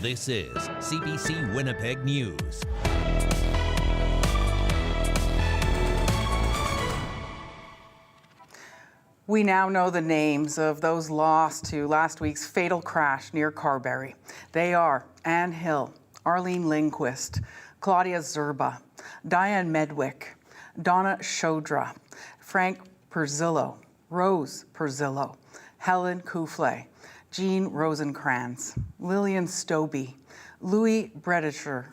This is CBC Winnipeg News. We now know the names of those lost to last week's fatal crash near Carberry. They are Anne Hill, Arlene Lindquist, Claudia Zerba, Diane Medwick, Donna Shodra, Frank Perzillo, Rose Perzillo, Helen Kufle, Jean Rosenkrantz, Lillian Stobie, Louis Bredischer,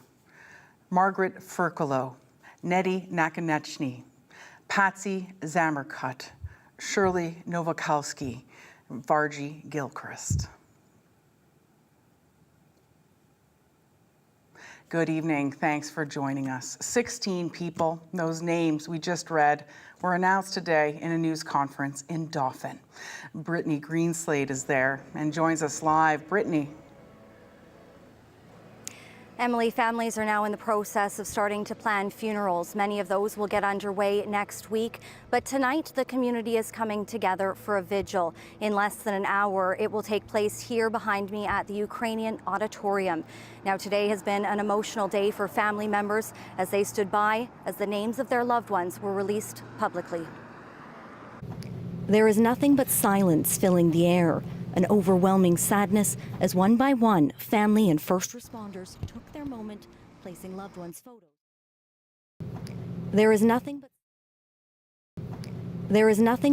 Margaret Furcolo, Nettie Nakanechny, Patsy Zamerkut, Shirley Nowakalski, and Vargie Gilchrist. Good evening. Thanks for joining us. 16 people, those names we just read, were announced today in a news conference in Dauphin. Brittany Greenslade is there and joins us live. Brittany. Emily, families are now in the process of starting to plan funerals. Many of those will get underway next week. But tonight, the community is coming together for a vigil. In less than an hour, it will take place here behind me at the Ukrainian Auditorium. Now, today has been an emotional day for family members as they stood by as the names of their loved ones were released publicly. There is nothing but silence filling the air. An overwhelming sadness as one by one, family and first responders took their moment, placing loved ones' photos. There is nothing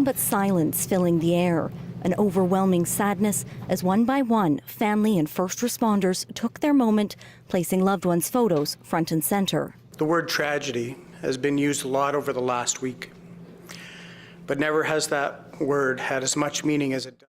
but silence filling the air. An overwhelming sadness as one by one, family and first responders took their moment, placing loved ones' photos front and center. The word tragedy has been used a lot over the last week, but never has that word had as much meaning as it does.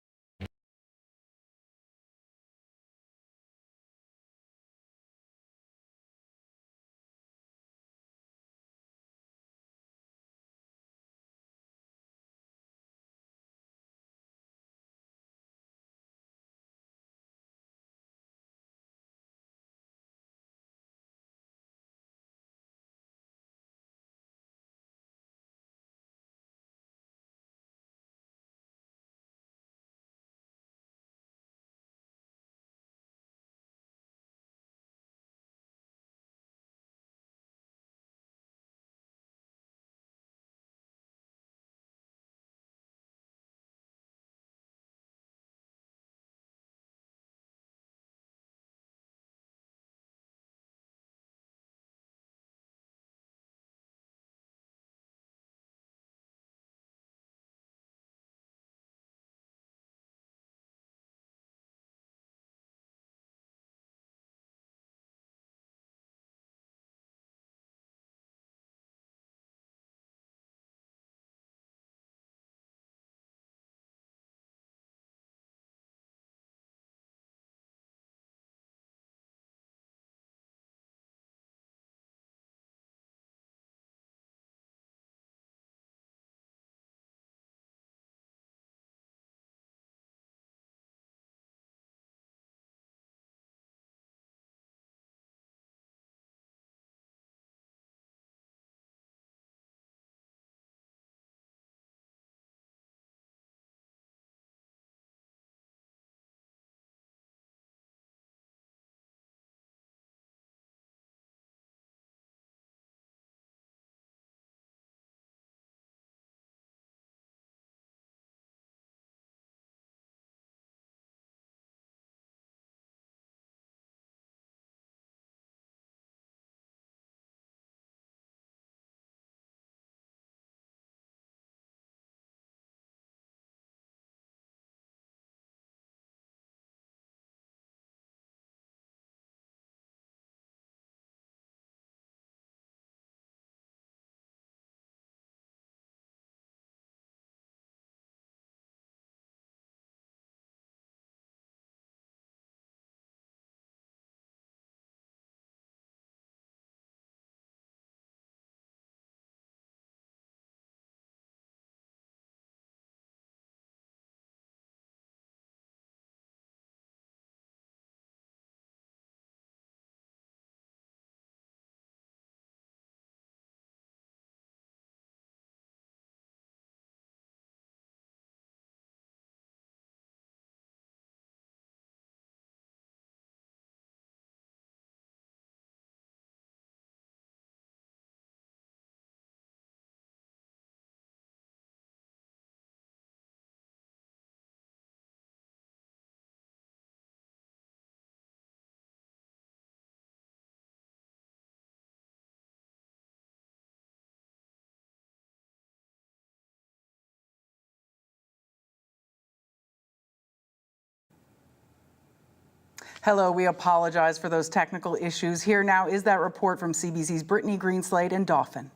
Hello, we apologize for those technical issues. Here now is that report from CBC's Brittany Greenslade in Dauphin.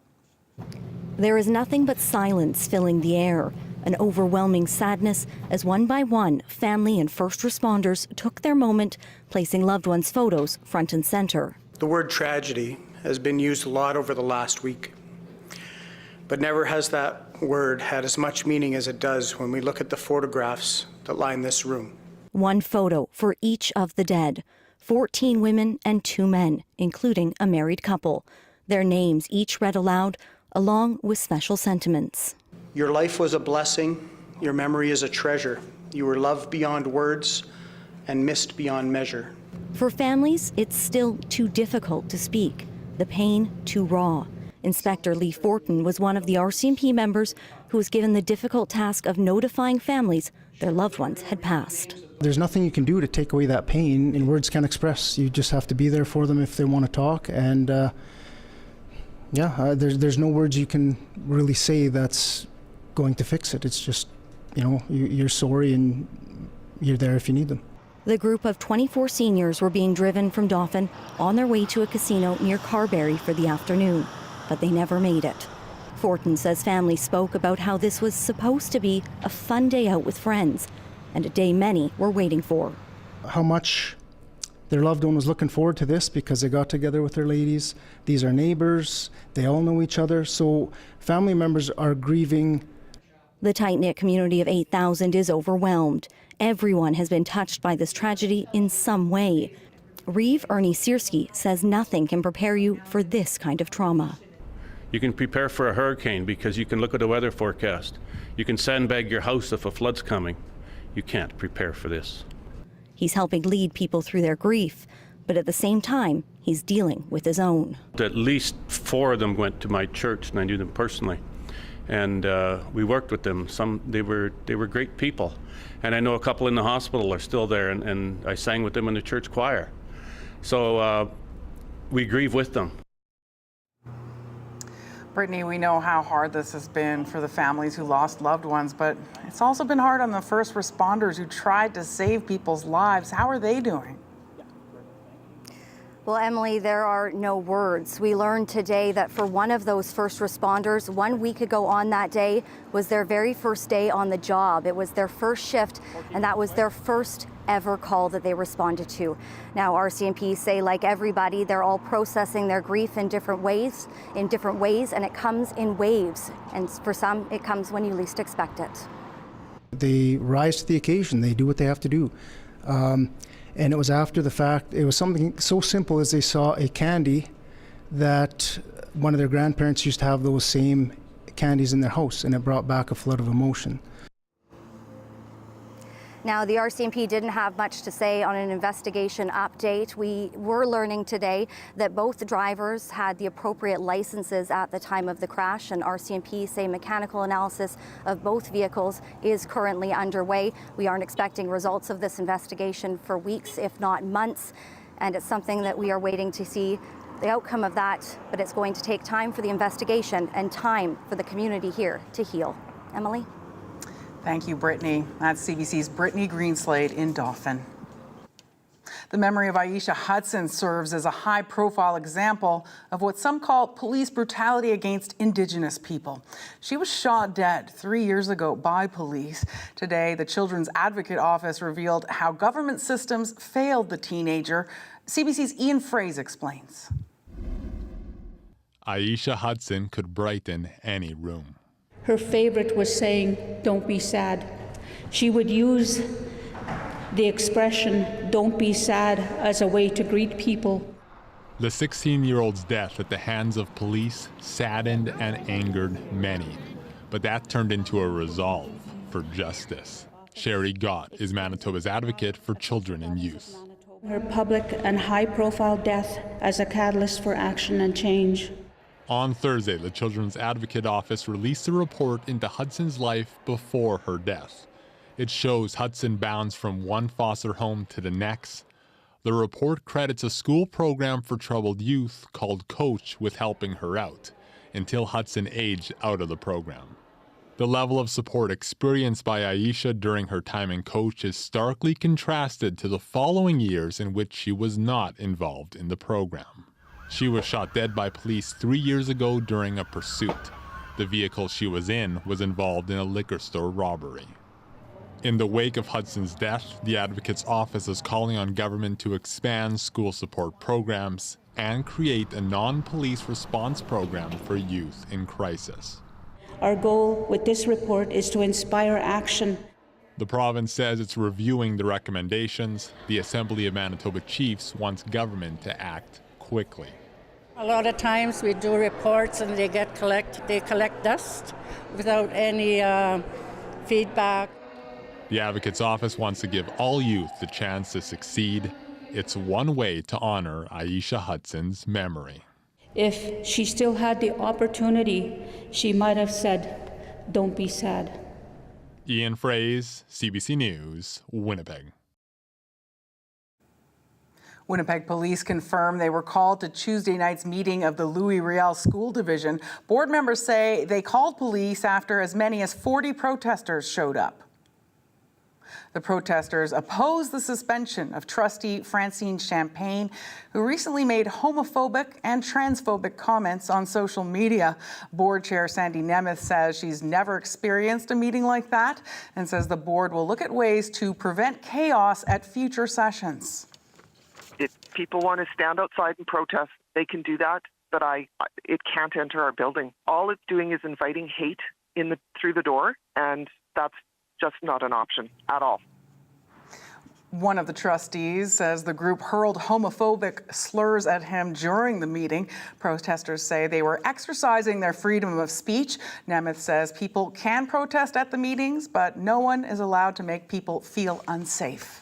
There is nothing but silence filling the air, an overwhelming sadness as one by one, family and first responders took their moment, placing loved ones' photos front and center. The word tragedy has been used a lot over the last week, but never has that word had as much meaning as it does when we look at the photographs that line this room. One photo for each of the dead, 14 women and 2 men, including a married couple. Their names each read aloud, along with special sentiments. Your life was a blessing. Your memory is a treasure. You were loved beyond words and missed beyond measure. For families, it's still too difficult to speak, the pain too raw. Inspector Lee Fortin was one of the RCMP members who was given the difficult task of notifying families their loved ones had passed. There's nothing you can do to take away that pain, and words can't express. You just have to be there for them if they want to talk, and there's no words you can really say that's going to fix it. It's just, you're sorry and you're there if you need them. The group of 24 seniors were being driven from Dauphin on their way to a casino near Carberry for the afternoon, but they never made it. Fortin says families spoke about how this was supposed to be a fun day out with friends, and a day many were waiting for. How much their loved one was looking forward to this because they got together with their ladies. These are neighbors, they all know each other, so family members are grieving. The tight-knit community of 8,000 is overwhelmed. Everyone has been touched by this tragedy in some way. Reeve Ernie Siersky says nothing can prepare you for this kind of trauma. You can prepare for a hurricane because you can look at the weather forecast. You can sandbag your house if a flood's coming. You can't prepare for this. He's helping lead people through their grief, but at the same time, he's dealing with his own. At least 4 of them went to my church, and I knew them personally. And we worked with them. They were great people. And I know a couple in the hospital are still there, and I sang with them in the church choir. So we grieve with them. Brittany, we know how hard this has been for the families who lost loved ones, but it's also been hard on the first responders who tried to save people's lives. How are they doing? Well, Emily, there are no words. We learned today that for one of those first responders, 1 week ago on that day was their very first day on the job. It was their first shift, and that was their first ever call that they responded to. Now, RCMP say, like everybody, they're all processing their grief in different ways, and it comes in waves. And for some, it comes when you least expect it. They rise to the occasion. They do what they have to do. And it was after the fact, it was something so simple as they saw a candy that one of their grandparents used to have those same candies in their house, and it brought back a flood of emotion. Now, the RCMP didn't have much to say on an investigation update. We were learning today that both drivers had the appropriate licenses at the time of the crash, and RCMP say mechanical analysis of both vehicles is currently underway. We aren't expecting results of this investigation for weeks, if not months, and it's something that we are waiting to see the outcome of that, but it's going to take time for the investigation and time for the community here to heal. Emily? Thank you, Brittany. That's CBC's Brittany Greenslade in Dauphin. The memory of Eishia Hudson serves as a high-profile example of what some call police brutality against Indigenous people. She was shot dead 3 years ago by police. Today, the Children's Advocate Office revealed how government systems failed the teenager. CBC's Ian Fraze explains. Eishia Hudson could brighten any room. Her favorite was saying, "Don't be sad." She would use the expression, "Don't be sad," as a way to greet people. The 16-year-old's death at the hands of police saddened and angered many, but that turned into a resolve for justice. Sherry Gott is Manitoba's advocate for children and youth. Her public and high-profile death as a catalyst for action and change. On Thursday, the Children's Advocate Office released a report into Hudson's life before her death. It shows Hudson bounced from one foster home to the next. The report credits a school program for troubled youth called Coach with helping her out, until Hudson aged out of the program. The level of support experienced by Eishia during her time in coach is starkly contrasted to the following years in which she was not involved in the program. She was shot dead by police 3 years ago during a pursuit. The vehicle she was in was involved in a liquor store robbery. In the wake of Hudson's death, the Advocate's Office is calling on government to expand school support programs and create a non-police response program for youth in crisis. Our goal with this report is to inspire action. The province says it's reviewing the recommendations. The Assembly of Manitoba Chiefs wants government to act quickly. A lot of times we do reports and they collect dust without any feedback. The Advocate's Office wants to give all youth the chance to succeed. It's one way to honor Eishia Hudson's memory. If she still had the opportunity, she might have said, "Don't be sad." Ian Fraze, CBC News, Winnipeg. Winnipeg police confirm they were called to Tuesday night's meeting of the Louis Riel School Division. Board members say they called police after as many as 40 protesters showed up. The protesters oppose the suspension of trustee Francine Champagne, who recently made homophobic and transphobic comments on social media. Board Chair Sandy Nemeth says she's never experienced a meeting like that and says the board will look at ways to prevent chaos at future sessions. If people want to stand outside and protest, they can do that, but it can't enter our building. All it's doing is inviting hate through the door, and that's just not an option at all. One of the trustees says the group hurled homophobic slurs at him during the meeting. Protesters say they were exercising their freedom of speech. Nemeth says people can protest at the meetings, but no one is allowed to make people feel unsafe.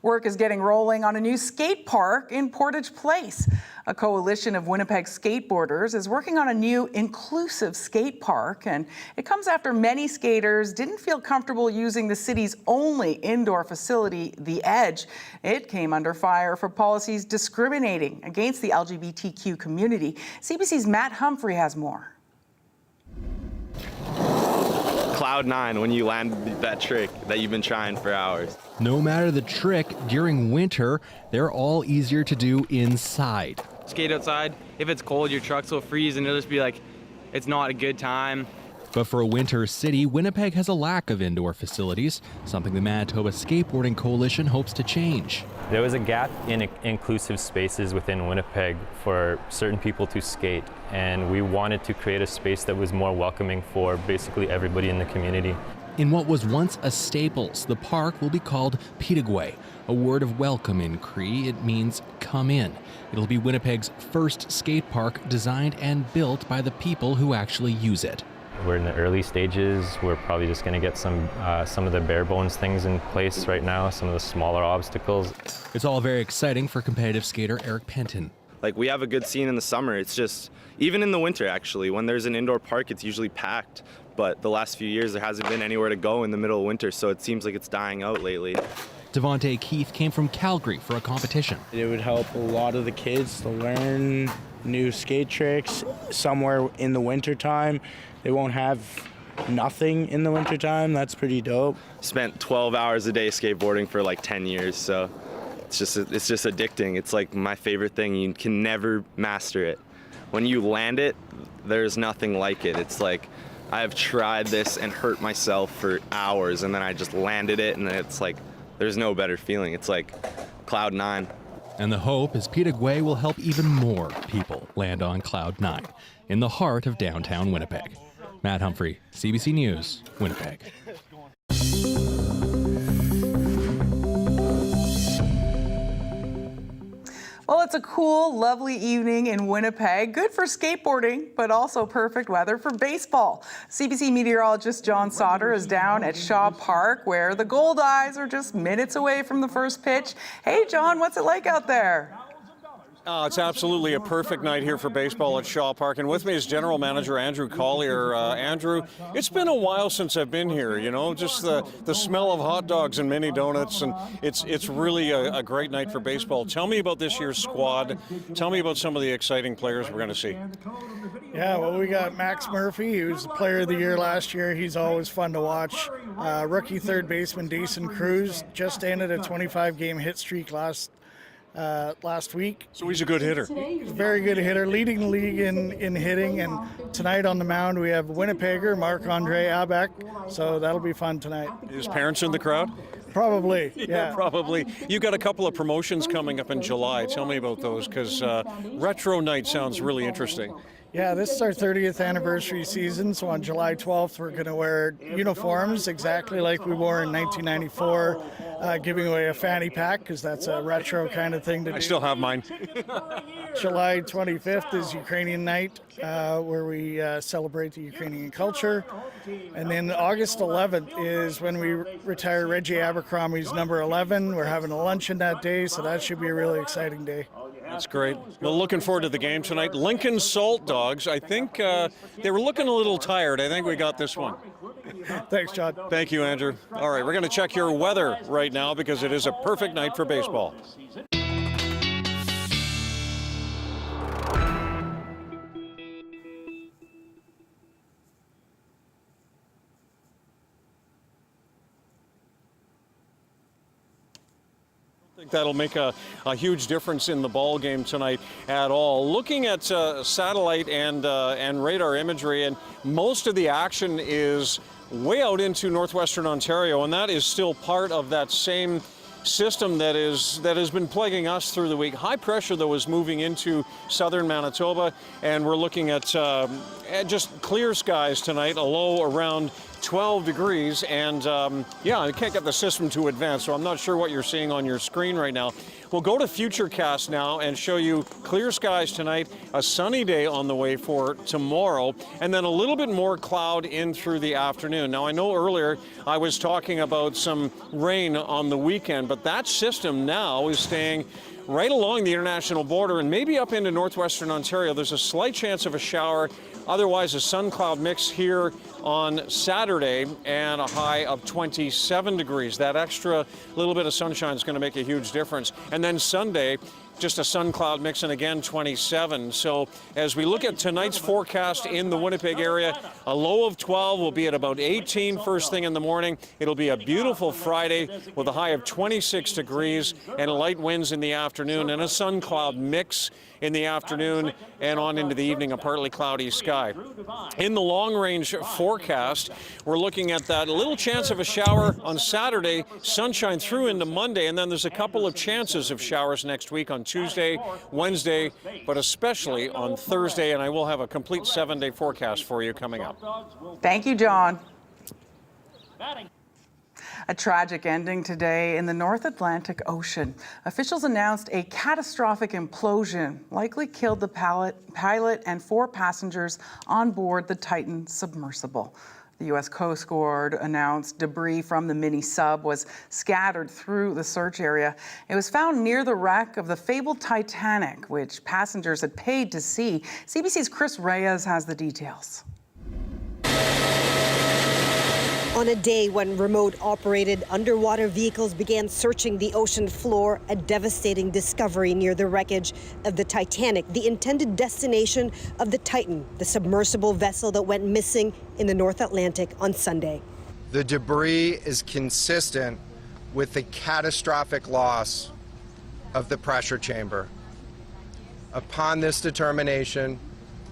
Work is getting rolling on a new skate park in Portage Place. A coalition of Winnipeg skateboarders is working on a new inclusive skate park, and it comes after many skaters didn't feel comfortable using the city's only indoor facility, The Edge. It came under fire for policies discriminating against the LGBTQ community. CBC's Matt Humphrey has more. Cloud 9 when you land that trick that you've been trying for hours. No matter the trick, during winter, they're all easier to do inside. Skate outside. If it's cold, your trucks will freeze and it'll just be like, it's not a good time. But for a winter city, Winnipeg has a lack of indoor facilities, something the Manitoba Skateboarding Coalition hopes to change. There was a gap in inclusive spaces within Winnipeg for certain people to skate, and we wanted to create a space that was more welcoming for basically everybody in the community. In what was once a Staples, the park will be called Pitagway, a word of welcome in Cree. It means come in. It'll be Winnipeg's first skate park designed and built by the people who actually use it. We're in the early stages. We're probably just going to get some of the bare bones things in place right now, some of the smaller obstacles. It's all very exciting for competitive skater Eric Penton. Like, we have a good scene in the summer. It's just, even in the winter actually, when there's an indoor park, it's usually packed. But the last few years, there hasn't been anywhere to go in the middle of winter, so it seems like it's dying out lately. Devontae Keith came from Calgary for a competition. It would help a lot of the kids to learn new skate tricks somewhere in the wintertime. They won't have nothing in the wintertime. That's pretty dope. Spent 12 hours a day skateboarding for like 10 years, so it's just addicting. It's like my favorite thing. You can never master it. When you land it, there's nothing like it. It's like, I've tried this and hurt myself for hours, and then I just landed it, and it's like, there's no better feeling. It's like Cloud 9. And the hope is Pitagway will help even more people land on Cloud 9 in the heart of downtown Winnipeg. Matt Humphrey, CBC News, Winnipeg. Well, it's a cool, lovely evening in Winnipeg. Good for skateboarding, but also perfect weather for baseball. CBC meteorologist John Sauter is down at Shaw Park, where the Gold Eyes are just minutes away from the first pitch. Hey, John, what's it like out there? It's absolutely a perfect night here for baseball at Shaw Park, and with me is General Manager Andrew Collier. Andrew, it's been a while since I've been here, you know, just the smell of hot dogs and mini donuts, and it's really a great night for baseball. Tell me about this year's squad. Tell me about some of the exciting players we're going to see. Yeah, well, we got Max Murphy, he was the Player of the Year last year. He's always fun to watch. Rookie third baseman Dason Cruz just ended a 25-game hit streak last week. So he's a good hitter. He's a very good hitter, leading the league in hitting. And tonight on the mound we have Winnipegger Marc-Andre Abeck. So that'll be fun tonight. His parents in the crowd? Probably, yeah. Probably. You got a couple of promotions coming up in July. Tell me about those, because Retro Night sounds really interesting. Yeah, this is our 30th anniversary season, so on July 12th we're going to wear uniforms exactly like we wore in 1994, giving away a fanny pack because that's a retro kind of thing to do. I still have mine. July 25th is Ukrainian Night, where we celebrate the Ukrainian culture. And then August 11th is when we retire Reggie Abercrombie's number 11. We're having a luncheon that day, so that should be a really exciting day. That's great. Well, looking forward to the game tonight. Lincoln Salt Dogs, I think they were looking a little tired. I think we got this one. Thanks, John. Thank you, Andrew. All right, we're going to check your weather right now because it is a perfect night for baseball. I think that'll make a huge difference in the ball game tonight at all. Looking at satellite and radar imagery, and most of the action is way out into northwestern Ontario, and that is still part of that same system that has been plaguing us through the week. High pressure, though, is moving into southern Manitoba, and we're looking at just clear skies tonight, a low around 12 degrees, and yeah, I can't get the system to advance, so I'm not sure what you're seeing on your screen right now. We'll go to Futurecast now and show you clear skies tonight, a sunny day on the way for tomorrow, and then a little bit more cloud in through the afternoon. Now, I know earlier I was talking about some rain on the weekend, but that system now is staying right along the international border and maybe up into northwestern Ontario. There's a slight chance of a shower, otherwise a sun-cloud mix here on Saturday and a high of 27 degrees. That extra little bit of sunshine is going to make a huge difference. And then Sunday, just a sun-cloud mix, and again 27. So as we look at tonight's forecast in the Winnipeg area, a low of 12 will be at about 18 first thing in the morning. It'll be a beautiful Friday with a high of 26 degrees and light winds in the afternoon and a sun-cloud mix in the afternoon and on into the evening, a partly cloudy sky. In the long-range forecast, we're looking at that little chance of a shower on Saturday, sunshine through into Monday, and then there's a couple of chances of showers next week on Tuesday, Wednesday, but especially on Thursday, and I will have a complete 7-day forecast for you coming up. Thank you, John. A tragic ending today in the North Atlantic Ocean. Officials announced a catastrophic implosion likely killed the pilot and 4 passengers on board the Titan submersible. The U.S. Coast Guard announced debris from the mini sub was scattered through the search area. It was found near the wreck of the fabled Titanic, which passengers had paid to see. CBC's Chris Reyes has the details. On a day when remote-operated underwater vehicles began searching the ocean floor, a devastating discovery near the wreckage of the Titanic, the intended destination of the Titan, the submersible vessel that went missing in the North Atlantic on Sunday. The debris is consistent with the catastrophic loss of the pressure chamber. Upon this determination,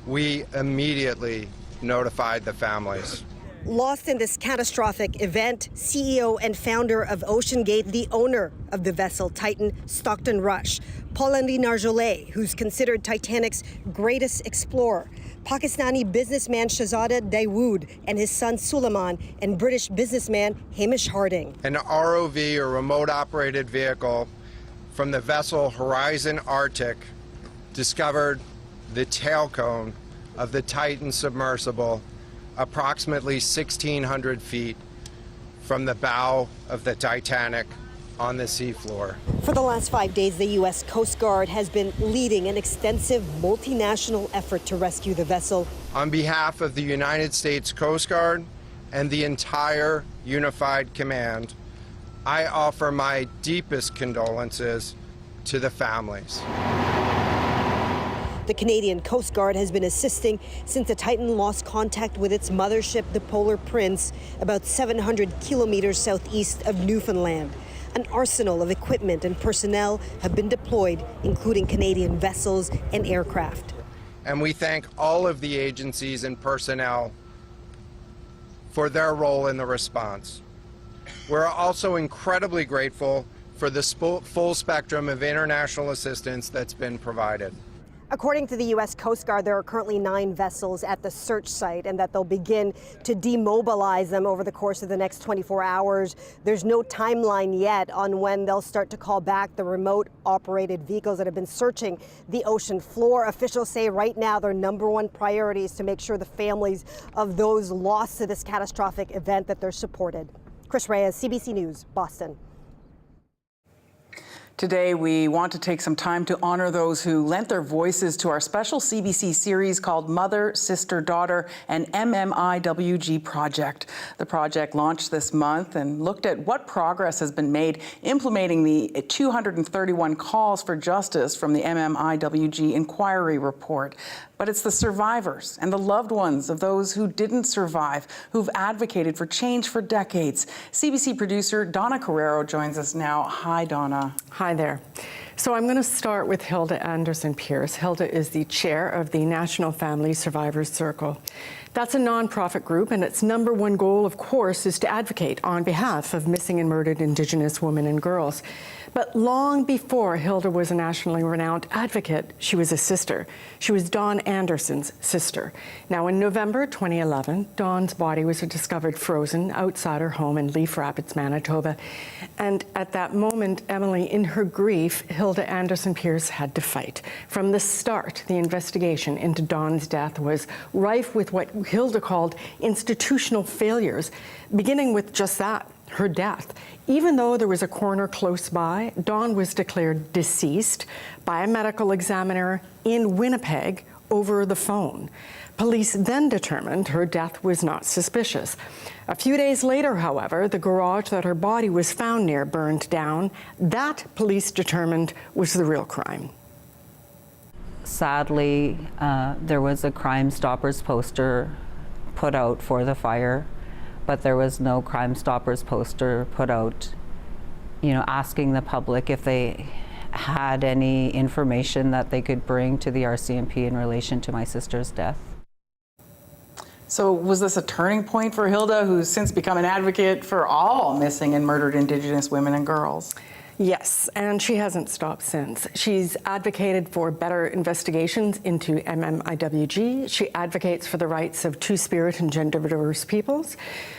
we immediately notified the families. Lost in this catastrophic event, CEO and founder of OceanGate, the owner of the vessel Titan, Stockton Rush, Paul-Henri Narjolet, who's considered Titanic's greatest explorer, Pakistani businessman Shahzada Dawood and his son Suleiman, and British businessman Hamish Harding. An ROV, or remote-operated vehicle, from the vessel Horizon Arctic discovered the tail cone of the Titan submersible approximately 1,600 feet from the bow of the Titanic on the seafloor. For the last 5 days, the U.S. Coast Guard has been leading an extensive multinational effort to rescue the vessel. On behalf of the United States Coast Guard and the entire Unified Command, I offer my deepest condolences to the families. The Canadian Coast Guard has been assisting since the Titan lost contact with its mothership, the Polar Prince, about 700 kilometers southeast of Newfoundland. An arsenal of equipment and personnel have been deployed, including Canadian vessels and aircraft. And we thank all of the agencies and personnel for their role in the response. We're also incredibly grateful for the full spectrum of international assistance that's been provided. According to the U.S. Coast Guard, there are currently 9 vessels at the search site and that they'll begin to demobilize them over the course of the next 24 hours. There's no timeline yet on when they'll start to call back the remote operated vehicles that have been searching the ocean floor. Officials say right now their #1 priority is to make sure the families of those lost to this catastrophic event that they're supported. Chris Reyes, CBC News, Boston. Today, we want to take some time to honor those who lent their voices to our special CBC series called Mother, Sister, Daughter, an MMIWG project. The project launched this month and looked at what progress has been made implementing the 231 calls for justice from the MMIWG inquiry report. But it's the survivors and the loved ones of those who didn't survive who've advocated for change for decades. CBC producer Donna Carrero joins us now. Hi, Donna. Hi there. So I'm going to start with Hilda Anderson-Pierce. Hilda is the chair of the National Family Survivors Circle. That's a nonprofit group, and its #1 goal, of course, is to advocate on behalf of missing and murdered Indigenous women and girls. But long before Hilda was a nationally renowned advocate, she was a sister. She was Dawn Anderson's sister. Now, in November 2011, Dawn's body was discovered frozen outside her home in Leaf Rapids, Manitoba. And at that moment, Emily, in her grief, Hilda Anderson-Pierce had to fight. From the start, the investigation into Dawn's death was rife with what Hilda called institutional failures, beginning with just that, her death. Even though there was a coroner close by, Dawn was declared deceased by a medical examiner in Winnipeg over the phone. Police then determined her death was not suspicious. A few days later, however, the garage that her body was found near burned down. That police determined was the real crime. Sadly, there was a Crime Stoppers poster put out for the fire, but there was no Crime Stoppers poster put out, asking the public if they had any information that they could bring to the RCMP in relation to my sister's death. So was this a turning point for Hilda, who's since become an advocate for all missing and murdered Indigenous women and girls? Yes, and she hasn't stopped since. She's advocated for better investigations into MMIWG. She advocates for the rights of Two-Spirit and gender diverse peoples.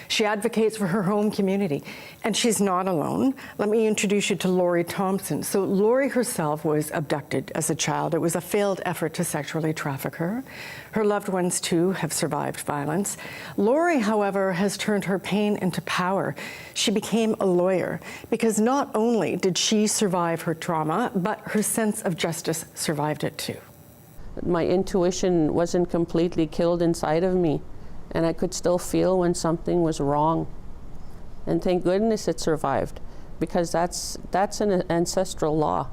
She advocates for her home community. And she's not alone. Let me introduce you to Lori Thompson. So Lori herself was abducted as a child. It was a failed effort to sexually traffic her. Her loved ones, too, have survived violence. Lori, however, has turned her pain into power. She became a lawyer because not only did she survive her trauma, but her sense of justice survived it too. My intuition wasn't completely killed inside of me, and I could still feel when something was wrong. And thank goodness it survived, because that's an ancestral law.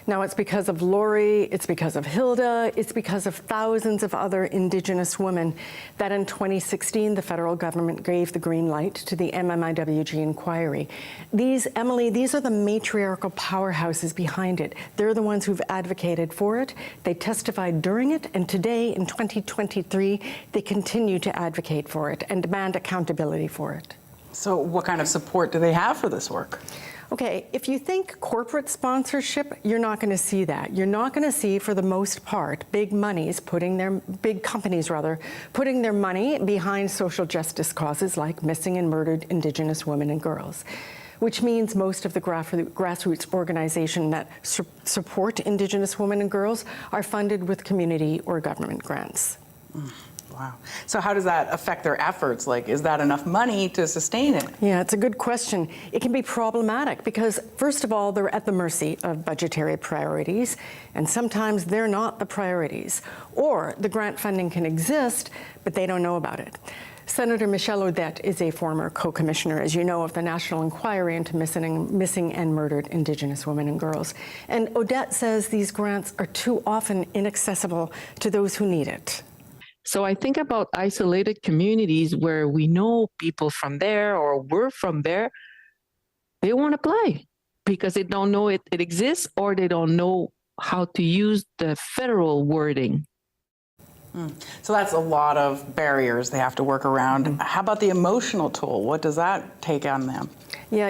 Now, it's because of Lori, it's because of Hilda, it's because of thousands of other Indigenous women that in 2016, the federal government gave the green light to the MMIWG inquiry. Emily, these are the matriarchal powerhouses behind it. They're the ones who've advocated for it. They testified during it, and today, in 2023, they continue to advocate for it and demand accountability for it. So what kind of support do they have for this work? Okay, if you think corporate sponsorship, you're not going to see that. You're not going to see, for the most part, big companies putting their money behind social justice causes like missing and murdered Indigenous women and girls, which means most of the grassroots organizations that support Indigenous women and girls are funded with community or government grants. Wow. So how does that affect their efforts? Like, is that enough money to sustain it? Yeah, it's a good question. It can be problematic because, first of all, they're at the mercy of budgetary priorities, and sometimes they're not the priorities. Or the grant funding can exist, but they don't know about it. Senator Michelle Odette is a former co-commissioner, as you know, of the National Inquiry into Missing and Murdered Indigenous Women and Girls. And Odette says these grants are too often inaccessible to those who need it. So I think about isolated communities where we know people from there or we're from there, they won't apply because they don't know it exists or they don't know how to use the federal wording. So that's a lot of barriers they have to work around. How about the emotional toll? What does that take on them? Yeah,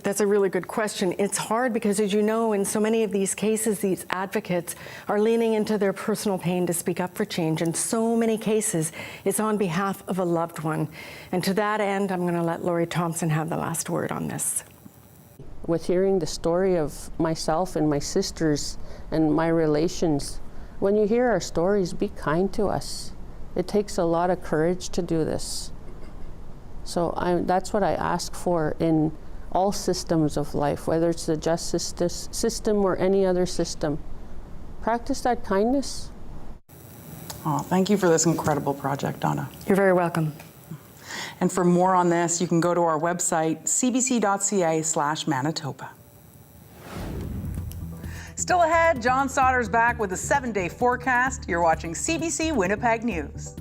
that's a really good question. It's hard because, as you know, in so many of these cases, these advocates are leaning into their personal pain to speak up for change. In so many cases, it's on behalf of a loved one. And to that end, I'm going to let Laurie Thompson have the last word on this. With hearing the story of myself and my sisters and my relations, when you hear our stories, be kind to us. It takes a lot of courage to do this. So that's what I ask for in all systems of life, whether it's the justice system or any other system. Practice that kindness. Oh, thank you for this incredible project, Donna. You're very welcome. And for more on this, you can go to our website, cbc.ca/Manitoba. Still ahead, John Sauter's back with a 7-day forecast. You're watching CBC Winnipeg News.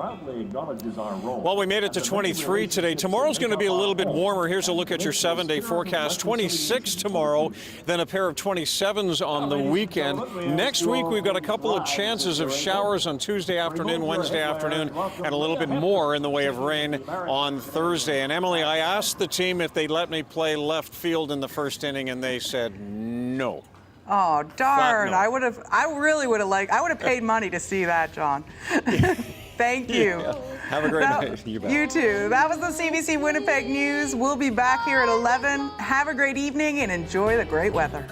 Well, we made it to 23 today. Tomorrow's going to be a little bit warmer. Here's a look at your 7-day forecast. 26 tomorrow, then a pair of 27s on the weekend. Next week, we've got a couple of chances of showers on Tuesday afternoon, Wednesday afternoon, and a little bit more in the way of rain on Thursday. And Emily, I asked the team if they'd let me play left field in the first inning, and they said no. Oh, darn. No. I would have paid money to see that, John. Thank you. Yeah. Have a great night. You too. That was the CBC Winnipeg News. We'll be back here at 11. Have a great evening and enjoy the great weather.